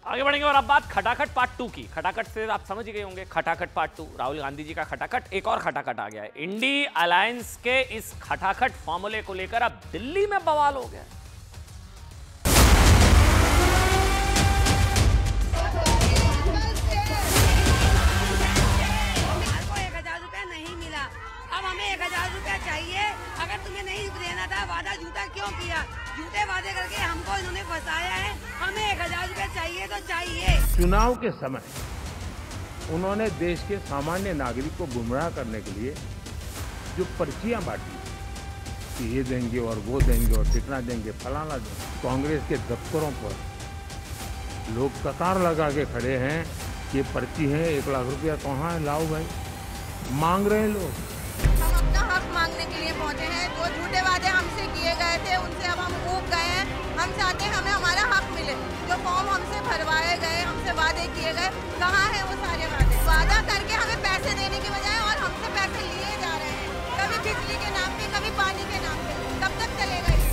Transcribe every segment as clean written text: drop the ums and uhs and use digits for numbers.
आगे बढ़ेंगे और अब बात खटाखट पार्ट 2 की। खटाखट से आप समझ गए होंगे, खटाखट पार्ट 2, राहुल गांधी जी का खटाखट। एक और खटाखट आ गया है। इंडी अलायंस के इस खटाखट फॉर्मूले को लेकर अब दिल्ली में बवाल हो गया। हमें 1000 रुपया चाहिए। अगर तुम्हें नहीं देना था, वादा झूठा क्यों किया? झूठे वादे करके हमको इन्होंने फंसाया है। हमें 1000 रुपया चाहिए तो चाहिए। चुनाव के समय उन्होंने देश के सामान्य नागरिक को गुमराह करने के लिए जो पर्चियां बांटी कि ये देंगे और वो देंगे और कितना देंगे, फलाना देंगे, कांग्रेस के दफ्तरों पर लोग कतार लगा के खड़े हैं। ये पर्ची है, 1 लाख रुपया कहाँ है, लाओ भाई। मांग रहे हैं लोग। हम अपना हक मांगने के लिए पहुंचे हैं। जो झूठे वादे हमसे किए गए थे उनसे अब हम ऊब गए हैं। हम चाहते हैं हमें हमारा हक मिले। जो फॉर्म हमसे भरवाए गए, हमसे वादे किए गए, कहाँ हैं वो सारे वादे? वादा करके हमें पैसे देने के बजाय और हमसे पैसे लिए जा रहे हैं, कभी बिजली के नाम पे, कभी पानी के नाम पे। कब तक चलेगा ये?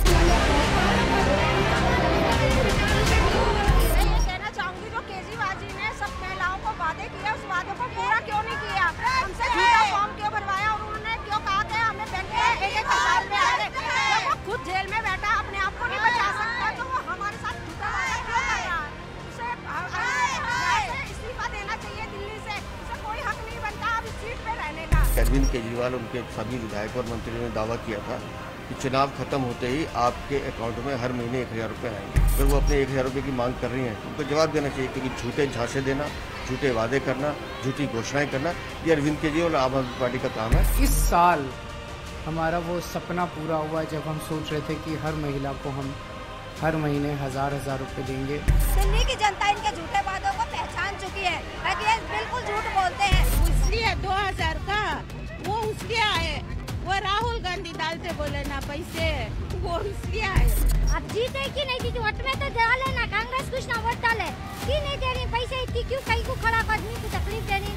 मैं ये कहना चाहूँगी, जो केजरीवाल जी ने सब महिलाओं को वादे किए, उस वादे को पूरा क्यों नहीं किया? हमसे झूठा फॉर्म क्यों भरवाया और उन्होंने क्यों कहा कि हमें बैंक में 1,000 रुपए आ रहे? जब वो खुद जेल में बैठा, अपने आप को नहीं बचा सकता, तो वो हमारे साथ झूठा वादा क्यों कर रहा है? उसे इस्तीफा देना चाहिए दिल्ली से। उसे कोई हक नहीं बनता अब इस सीट पे रहने का। अरविंद केजरीवाल उनके सभी विधायक और मंत्रियों ने दावा किया था कि चुनाव खत्म होते ही आपके अकाउंट में हर महीने 1000 रुपये आएंगे। अगर वो अपने 1000 रुपये की मांग कर रही हैं तो उनको जवाब देना चाहिए, क्योंकि झूठे झांसे देना, झूठे वादे करना, झूठी घोषणाएं करना, ये अरविंद केजरीवाल और आम आदमी पार्टी का काम है। इस साल हमारा वो सपना पूरा हुआ जब हम सोच रहे थे कि हर महिला को हम हर महीने 1000 रुपये देंगे। दिल्ली की जनता इनके झूठे वादों को पहचान चुकी है कि ये बिल्कुल झूठ बोलते हैं। इसलिए 2000 का वो उसलिए आए, वो राहुल गांधी डालते बोले ना पैसे, वो इसलिए आए। अब जीते कि नहीं जीते, वोट में तो डाले ना, कांग्रेस कुछ ना वोट डाले कि नहीं देनी पैसे, इतनी क्यों कहीं को खड़ा आदमी को तकलीफ देनी?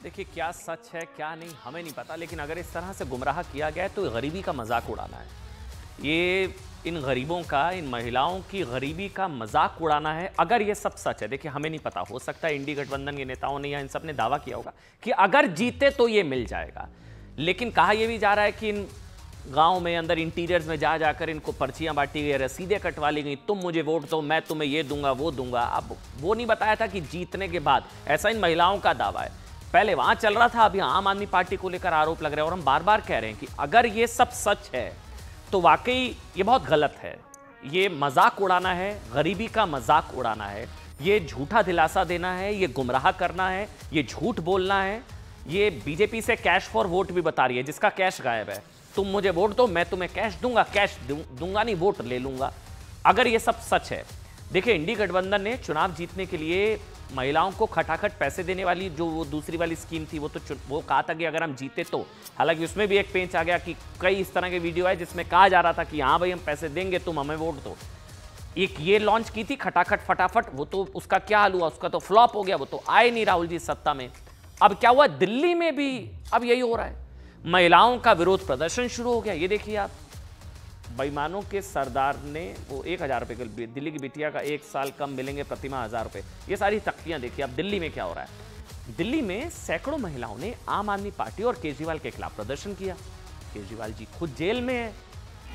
देखिए, क्या सच है क्या नहीं हमें नहीं पता, लेकिन अगर इस तरह से गुमराह किया गया है तो गरीबी का मजाक उड़ाना है। ये इन गरीबों का, इन महिलाओं की गरीबी का मजाक उड़ाना है। अगर ये सब सच है, देखिए हमें नहीं पता, हो सकता है इंडी गठबंधन के नेताओं ने या इन सब ने दावा किया होगा कि अगर जीते तो ये मिल जाएगा, लेकिन कहा यह भी जा रहा है कि इन गांव में अंदर इंटीरियर्स में जा जाकर इनको पर्चियां बांटी गई, रसीदें कटवा ली गई, तुम मुझे वोट दो, मैं तुम्हें ये दूंगा वो दूंगा। अब वो नहीं बताया था कि जीतने के बाद, ऐसा इन महिलाओं का दावा है। पहले वहां चल रहा था, अभी आम आदमी पार्टी को लेकर आरोप लग रहे हैं और हम बार बार कह रहे हैं कि अगर ये सब सच है तो वाकई ये बहुत गलत है। ये मजाक उड़ाना है, गरीबी का मजाक उड़ाना है, ये झूठा दिलासा देना है, ये गुमराह करना है, ये झूठ बोलना है। ये बीजेपी से कैश फॉर वोट भी बता रही है, जिसका कैश गायब है। तुम मुझे वोट दो, मैं तुम्हें कैश दूंगा, कैश दूंगा नहीं, वोट ले लूंगा। अगर ये सब सच है, देखिए इंडी गठबंधन ने चुनाव जीतने के लिए महिलाओं को खटाखट पैसे देने वाली जो वो दूसरी वाली स्कीम थी, वो कहा था कि अगर हम जीते तो, हालांकि उसमें भी एक पेंच आ गया कि कई इस तरह के वीडियो है जिसमें कहा जा रहा था कि हाँ भाई हम पैसे देंगे, तुम हमें वोट दो। एक ये लॉन्च की थी खटाखट फटाफट, वो तो उसका क्या हाल हुआ, उसका तो फ्लॉप हो गया, वो तो आए नहीं राहुल जी सत्ता में। अब क्या हुआ, दिल्ली में भी अब यही हो रहा है, महिलाओं का विरोध प्रदर्शन शुरू हो गया। ये देखिए आप, बेईमानों के सरदार ने वो 1000 रुपये के, दिल्ली की बिटिया का 1 साल कम मिलेंगे प्रतिमाह 1000 रुपये, ये सारी तख्तियां देखिए। अब दिल्ली में क्या हो रहा है, दिल्ली में सैकड़ों महिलाओं ने आम आदमी पार्टी और केजरीवाल के खिलाफ प्रदर्शन किया। केजरीवाल जी खुद जेल में है।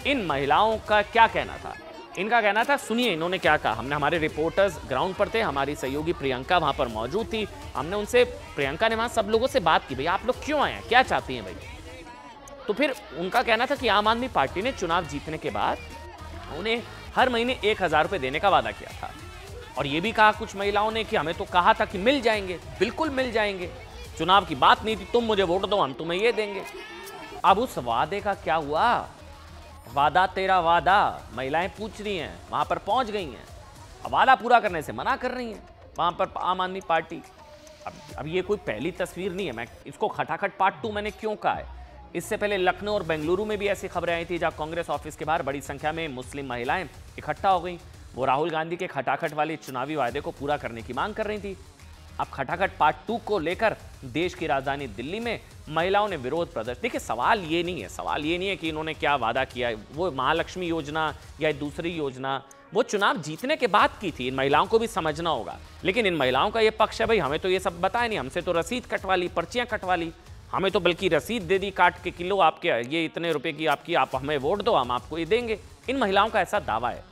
इन महिलाओं का क्या कहना था, इनका कहना था, सुनिए इन्होंने क्या कहा। हमने, हमारे रिपोर्टर्स ग्राउंड पर थे, हमारी सहयोगी प्रियंका वहां पर मौजूद थी, हमने उनसे, प्रियंका ने वहां सब लोगों से बात की, भाई आप लोग क्यों आए हैं, क्या चाहती हैं भाई। तो फिर उनका कहना था कि आम आदमी पार्टी ने चुनाव जीतने के बाद उन्हें हर महीने 1000 रुपये देने का वादा किया था, और ये भी कहा कुछ महिलाओं ने कि हमें तो कहा था कि मिल जाएंगे, बिल्कुल मिल जाएंगे, चुनाव की बात नहीं थी, तुम मुझे वोट दो हम तुम्हें ये देंगे। अब उस वादे का क्या हुआ, वादा तेरा वादा, महिलाएं पूछ रही हैं, वहां पर पहुंच गई हैं, वादा पूरा करने से मना कर रही हैं वहां पर आम आदमी पार्टी। अब ये कोई पहली तस्वीर नहीं है, मैं इसको खटाखट पार्ट 2 मैंने क्यों कहा है, इससे पहले लखनऊ और बेंगलुरु में भी ऐसी खबरें आई थी जहां कांग्रेस ऑफिस के बाहर बड़ी संख्या में मुस्लिम महिलाएं इकट्ठा हो गई। वो राहुल गांधी के खटाखट वाले चुनावी वादे को पूरा करने की मांग कर रही थी। अब खटाखट पार्ट 2 को लेकर देश की राजधानी दिल्ली में महिलाओं ने विरोध प्रदर्शन। देखिए सवाल ये नहीं है कि इन्होंने क्या वादा किया, वो महालक्ष्मी योजना या दूसरी योजना वो चुनाव जीतने के बाद की थी, इन महिलाओं को भी समझना होगा। लेकिन इन महिलाओं का ये पक्ष है, भाई हमें तो ये सब बताया नहीं, हमसे तो रसीद कटवा ली, पर्चियां कटवा ली, हमें तो बल्कि रसीद दे दी काट के, किलो आपके ये इतने रुपए की आपकी, आप हमें वोट दो हम आपको ये देंगे। इन महिलाओं का ऐसा दावा है।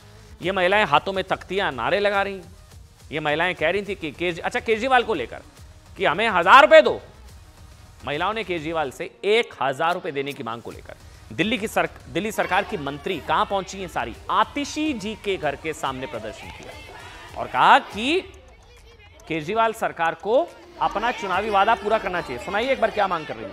ये महिलाएं हाथों में तख्तियां नारे लगा रही, ये महिलाएं कह रही थी कि केजरीवाल को लेकर कि हमें 1000 रुपए दो। महिलाओं ने केजरीवाल से 1000 रुपए देने की मांग को लेकर दिल्ली सरकार की मंत्री कहां पहुंची हैं सारी, आतिशी जी के घर के सामने प्रदर्शन किया और कहा कि केजरीवाल सरकार को अपना चुनावी वादा पूरा करना चाहिए। सुनाइए एक बार क्या मांग कर रही है।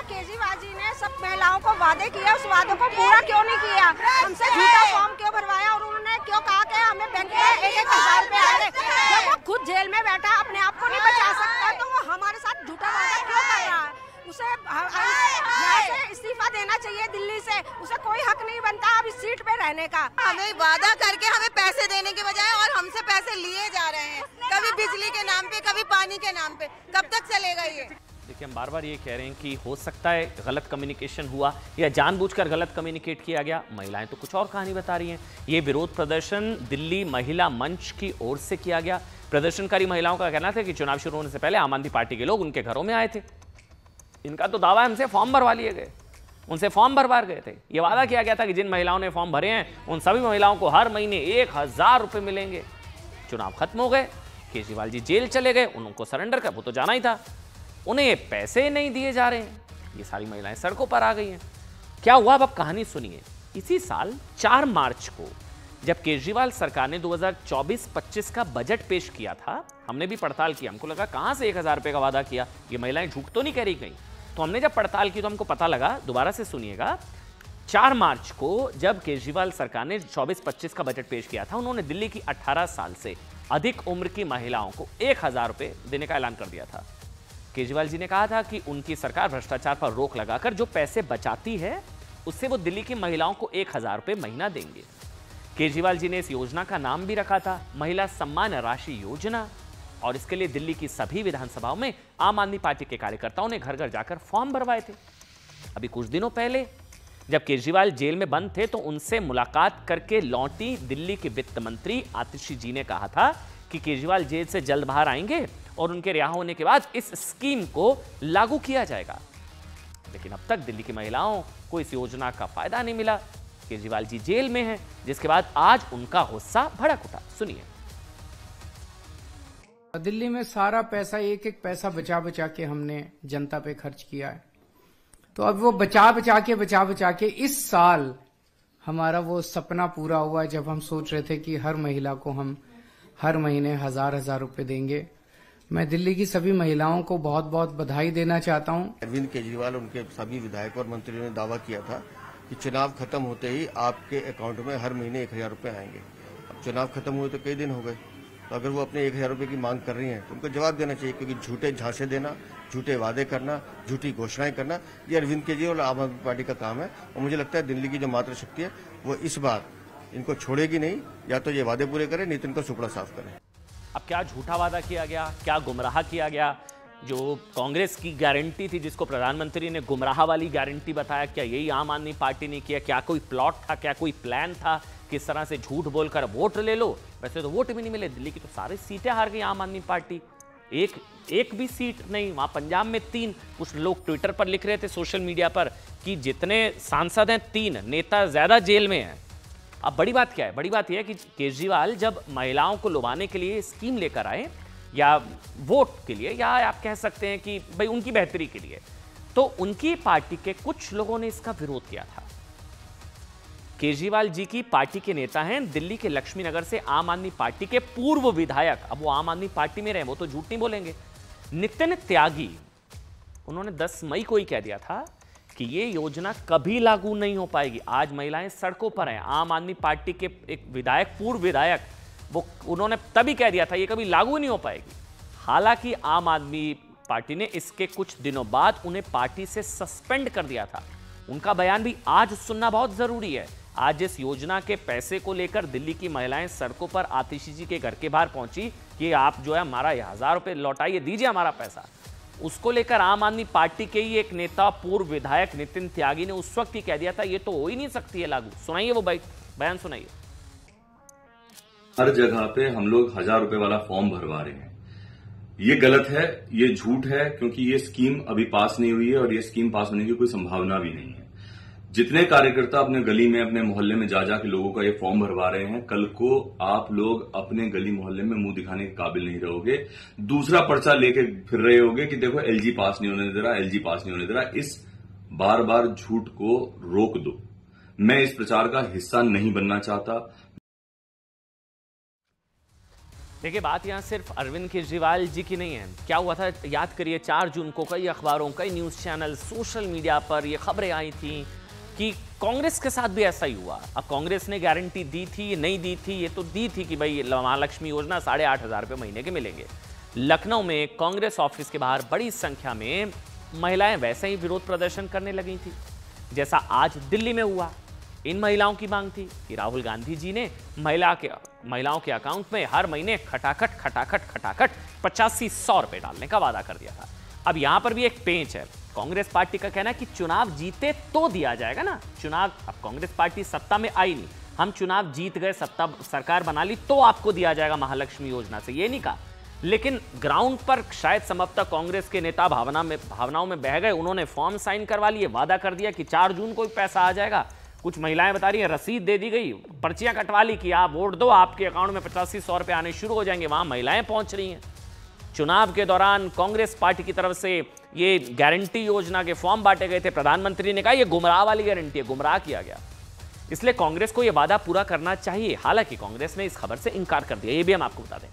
केजरीवाल जी ने सब महिलाओं को वादे किए, उस वादे को पूरा क्यों नहीं किया? हमसे झूठा फॉर्म क्यों भरवाया और उन्होंने क्यों कहा कि हमें बैंक में 1000 रुपए आए? जब वो खुद जेल में बैठा अपने आप को नहीं बचा सकता तो वो हमारे साथ झूठा वादा क्यों कर रहा है? उसे यहाँ से इस्तीफा देना चाहिए दिल्ली से, उसे कोई हक नहीं बनता अब इस सीट पे रहने का। हमें वादा करके हमें पैसे देने के बजाय और हमसे पैसे लिए जा रहे हैं, कभी बिजली के नाम पे कभी पानी के नाम पे। कब तक चलेगा ये? देखिए हम बार बार ये कह रहे हैं कि हो सकता है गलत कम्युनिकेशन हुआ या जानबूझकर गलत कम्युनिकेट किया गया। महिलाएं तो कुछ और कहानी बता रही हैं। ये विरोध प्रदर्शन दिल्ली महिला मंच की ओर से किया गया। प्रदर्शनकारी महिलाओं का कहना था कि चुनाव शुरू होने से पहले आम आदमी पार्टी के लोग उनके घरों में आए थे। इनका तो दावा है हमसे फॉर्म भरवा लिए गए, उनसे फॉर्म भरवा गए थे। ये वादा किया गया था कि जिन महिलाओं ने फॉर्म भरे हैं उन सभी महिलाओं को हर महीने 1000 रुपए मिलेंगे। चुनाव खत्म हो गए, केजरीवाल जी जेल चले गए, उनको सरेंडर कर वो तो जाना ही था, उन्हें ये पैसे नहीं दिए जा रहे हैं। ये सारी महिलाएं सड़कों पर आ गई हैं। क्या हुआ अब कहानी सुनिए। इसी साल 4 मार्च को जब केजरीवाल सरकार ने 2024-25 का बजट पेश किया था, हमने भी पड़ताल की, हमको लगा कहां से 1000 रुपए का वादा किया, ये महिलाएं झूठ तो नहीं कह रही कहीं। तो हमने जब पड़ताल की तो हमको पता लगा, दोबारा से सुनिएगा, 4 मार्च को जब केजरीवाल सरकार ने 24-25 का बजट पेश किया था, उन्होंने दिल्ली की 18 साल से अधिक उम्र की महिलाओं को 1000 रुपए देने का ऐलान कर दिया था। केजरीवाल जी ने कहा था कि उनकी सरकार भ्रष्टाचार पर रोक लगाकर जो पैसे बचाती है उससे वो दिल्ली की महिलाओं को 1000 रुपए महीना देंगे। केजरीवाल जी ने इस योजना का नाम भी रखा था महिला सम्मान राशि योजना, और इसके लिए दिल्ली की सभी विधानसभाओं में आम आदमी पार्टी के कार्यकर्ताओं ने घर घर जाकर फॉर्म भरवाए थे। अभी कुछ दिनों पहले जब केजरीवाल जेल में बंद थे तो उनसे मुलाकात करके लौटी दिल्ली के वित्त मंत्री आतिशी जी ने कहा था कि केजरीवाल जेल से जल्द बाहर आएंगे और उनके रिहा होने के बाद इस स्कीम को लागू किया जाएगा। लेकिन अब तक दिल्ली की महिलाओं को इस योजना का फायदा नहीं मिला। केजरीवाल जी जेल में हैं, जिसके बाद आज उनका गुस्सा भड़क उठा। सुनिए। दिल्ली में सारा पैसा, एक एक पैसा बचा बचा के हमने जनता पे खर्च किया है। तो अब वो बचा बचा के इस साल हमारा वो सपना पूरा हुआ जब हम सोच रहे थे कि हर महिला को हम हर महीने 1000 रुपए देंगे। मैं दिल्ली की सभी महिलाओं को बहुत बहुत बधाई देना चाहता हूं। अरविंद केजरीवाल उनके सभी विधायकों और मंत्रियों ने दावा किया था कि चुनाव खत्म होते ही आपके अकाउंट में हर महीने 1000 रुपए आएंगे। अब चुनाव खत्म हुए तो कई दिन हो गए, तो अगर वो अपने 1000 रुपए की मांग कर रही हैं तो उनको जवाब देना चाहिए, क्योंकि झूठे झांसे देना, झूठे वादे करना, झूठी घोषणाएं करना, ये अरविंद केजरीवाल और आम आदमी पार्टी का काम है। और मुझे लगता है दिल्ली की जो मातृशक्ति है वो इस बार इनको छोड़ेगी नहीं, या तो ये वादे पूरे करें नहीं तो इनको सुपड़ा साफ करें। अब क्या झूठा वादा किया गया, क्या गुमराह किया गया? जो कांग्रेस की गारंटी थी जिसको प्रधानमंत्री ने गुमराह वाली गारंटी बताया, क्या यही आम आदमी पार्टी ने किया? क्या कोई प्लॉट था, क्या कोई प्लान था, किस तरह से झूठ बोलकर वोट ले लो? वैसे तो वोट भी नहीं मिले, दिल्ली की तो सारी सीटें हार गई आम आदमी पार्टी, एक भी सीट नहीं। वहां पंजाब में 3, कुछ लोग ट्विटर पर लिख रहे थे, सोशल मीडिया पर, कि जितने सांसद हैं 3, नेता ज्यादा जेल में हैं। अब बड़ी बात क्या है? बड़ी बात यह है कि केजरीवाल जब महिलाओं को लुभाने के लिए स्कीम लेकर आए, या वोट के लिए, या आप कह सकते हैं कि भाई उनकी बेहतरी के लिए, तो उनकी पार्टी के कुछ लोगों ने इसका विरोध किया था। केजरीवाल जी की पार्टी के नेता हैं दिल्ली के लक्ष्मी नगर से आम आदमी पार्टी के पूर्व विधायक, अब वो आम आदमी पार्टी में रहे, वो तो झूठ नहीं बोलेंगे, नितिन त्यागी। उन्होंने 10 मई को ही कह दिया था कि ये योजना कभी लागू नहीं हो पाएगी। आज महिलाएं सड़कों पर हैं। आम आदमी पार्टी के एक विधायक, पूर्व विधायक, वो उन्होंने तभी कह दिया था ये कभी लागू नहीं हो पाएगी। हालांकि आम आदमी पार्टी ने इसके कुछ दिनों बाद उन्हें पार्टी से सस्पेंड कर दिया था। उनका बयान भी आज सुनना बहुत जरूरी है। आज इस योजना के पैसे को लेकर दिल्ली की महिलाएं सड़कों पर आतिशी जी के घर के बाहर पहुंची कि आप जो है हमारा 1000 रुपए लौटाइए, दीजिए हमारा पैसा। उसको लेकर आम आदमी पार्टी के ही एक नेता पूर्व विधायक नितिन त्यागी ने उस वक्त ही कह दिया था ये तो हो ही नहीं सकती है लागू। सुनाइए वो बयान सुनाइए। हर जगह पे हम लोग 1000 रुपए वाला फॉर्म भरवा रहे हैं, ये गलत है, ये झूठ है, क्योंकि ये स्कीम अभी पास नहीं हुई है और ये स्कीम पास होने की कोई संभावना भी नहीं है। जितने कार्यकर्ता अपने गली में अपने मोहल्ले में जा जाके लोगों का ये फॉर्म भरवा रहे हैं, कल को आप लोग अपने गली मोहल्ले में मुंह दिखाने के काबिल नहीं रहोगे। दूसरा पर्चा लेके फिर रहे होगे कि देखो एलजी पास नहीं होने दे रहा, एलजी पास नहीं होने दे रहा। इस बार बार झूठ को रोक दो। मैं इस प्रचार का हिस्सा नहीं बनना चाहता। देखिए, बात यहां सिर्फ अरविंद केजरीवाल जी की नहीं है। क्या हुआ था याद करिए, 4 जून को कई अखबारों, कई न्यूज चैनल, सोशल मीडिया पर ये खबरें आई थी कि कांग्रेस के साथ भी ऐसा ही हुआ। अब कांग्रेस ने गारंटी दी थी, नहीं दी थी, ये तो दी थी कि भाई महालक्ष्मी योजना 8,500 रुपये महीने के मिलेंगे। लखनऊ में कांग्रेस ऑफिस के बाहर बड़ी संख्या में महिलाएं वैसे ही विरोध प्रदर्शन करने लगी थी जैसा आज दिल्ली में हुआ। इन महिलाओं की मांग थी कि राहुल गांधी जी ने महिलाओं के अकाउंट में हर महीने खटाखट 8500 रुपए डालने का वादा कर दिया था। अब यहां पर भी एक पेंच है। कांग्रेस पार्टी का कहना है कि चुनाव जीते तो दिया जाएगा ना। चुनाव, अब कांग्रेस पार्टी सत्ता में आई नहीं, हम चुनाव जीत गए, सत्ता सरकार बना ली तो आपको दिया जाएगा महालक्ष्मी योजना से, ये नहीं कहा। लेकिन ग्राउंड पर शायद संभवतः कांग्रेस के नेता भावनाओं में बह गए। उन्होंने फॉर्म साइन करवा लिए, वादा कर दिया कि 4 जून को पैसा आ जाएगा। कुछ महिलाएं बता रही हैं रसीद दे दी गई, पर्चियां कटवा ली कि आप वोट दो, आपके अकाउंट में 8500 रुपए आने शुरू हो जाएंगे। वहां महिलाएं पहुंच रही हैं। चुनाव के दौरान कांग्रेस पार्टी की तरफ से ये गारंटी योजना के फॉर्म बांटे गए थे। प्रधानमंत्री ने कहा ये गुमराह वाली गारंटी है, गुमराह किया गया, इसलिए कांग्रेस को यह वादा पूरा करना चाहिए। हालांकि कांग्रेस ने इस खबर से इंकार कर दिया, ये भी हम आपको बता दें।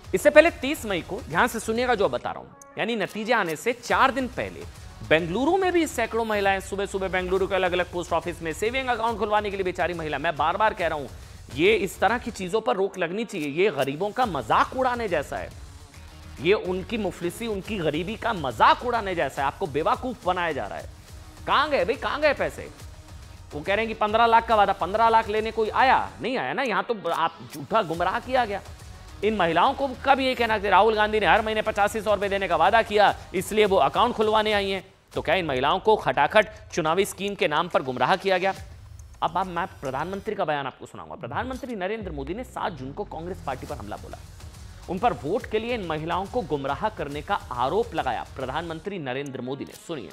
इससे पहले 30 मई को, ध्यान से सुनिएगा जो बता रहा हूं, यानी नतीजे आने से 4 दिन पहले बेंगलुरु में भी सैकड़ों महिलाएं सुबह सुबह बेंगलुरु के अलग अलग पोस्ट ऑफिस में सेविंग अकाउंट खुलवाने के लिए बेचारी महिला, मैं बार बार कह रहा हूं, ये इस तरह की चीजों पर रोक लगनी चाहिए। ये गरीबों का मजाक उड़ाने जैसा है, ये उनकी मुफलिसी, उनकी गरीबी का मजाक उड़ाने जैसा है। आपको बेवकूफ बनाया जा रहा है। कहां गए भाई, कहां गए पैसे? वो कह रहे हैं कि 15 लाख का वादा, 15 लाख लेने कोई आया नहीं आया ना, यहां तो आप झूठा गुमराह किया गया। इन महिलाओं को कब ये कहना कि राहुल गांधी ने हर महीने 8500 रुपए देने का वादा किया इसलिए वो अकाउंट खुलवाने आई हैं, तो क्या इन महिलाओं को खटाखट चुनावी स्कीम के नाम पर गुमराह किया गया? अब मैं प्रधानमंत्री का बयान आपको सुनाऊंगा। प्रधानमंत्री नरेंद्र मोदी ने 7 जून को कांग्रेस पार्टी पर हमला बोला, उन पर वोट के लिए इन महिलाओं को गुमराह करने का आरोप लगाया प्रधानमंत्री नरेंद्र मोदी ने। सुनिए।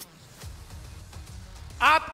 आप